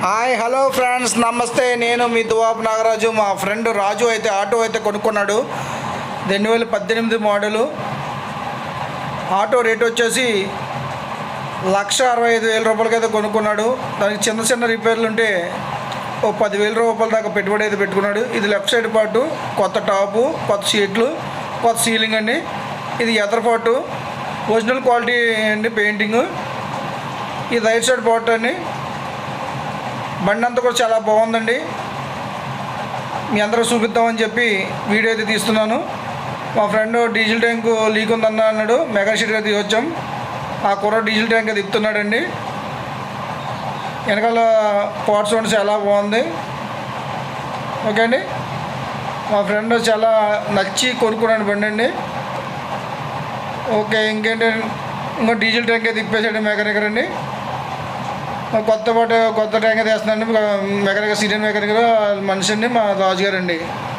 Hi hello friends, నమస్తే. నేను మీ దువాబ్ నాగరాజు. మా ఫ్రెండ్ రాజు అయితే ఆటో అయితే కొనుక్కున్నాడు. 2018 మోడలు ఆటో రేట్ వచ్చేసి 1,65,000 రూపాయలకి అయితే కొనుక్కున్నాడు. దానికి చిన్న చిన్న రిపేర్లు ఉంటే ఓ 10,000 రూపాయల దాకా పెట్టుబడి అయితే పెట్టుకున్నాడు. ఇది లెఫ్ట్ సైడ్ పార్టు, కొత్త టాపు, కొత్త సీట్లు, కొత్త సీలింగ్ అండి. ఇది ఎదర్ పార్టు, ఒరిజినల్ క్వాలిటీ అండి పెయింటింగ్. ఇది రైట్ సైడ్ పార్ట్ అండి. బండి అంతా కూడా చాలా బాగుందండి. మీ అందరూ చూపిద్దామని చెప్పి వీడియో అయితే తీస్తున్నాను. మా ఫ్రెండ్ డీజిల్ ట్యాంకు లీక్ ఉందన్న అన్నాడు. మెగా షీట్గా తీసొచ్చాం. ఆ కూర డీజిల్ ట్యాంక్ అది ఇస్తున్నాడండి. వెనకాల పార్ట్స్ ఉండి చాలా బాగుంది. ఓకే అండి, మా ఫ్రెండ్ చాలా నచ్చి కొనుక్కున్నాడు బండి అండి. ఓకే, ఇంకేంటి, ఇంకో డీజిల్ ట్యాంక్ అయితే తిప్పేసాడు మెకానికర్ అండి. కొత్త ట్యాంక్ అయితే వేస్తున్నాండి. మెకానికల్ సీనియర్ మెకానికల్ మనిషి అండి, మా రాజుగారు అండి.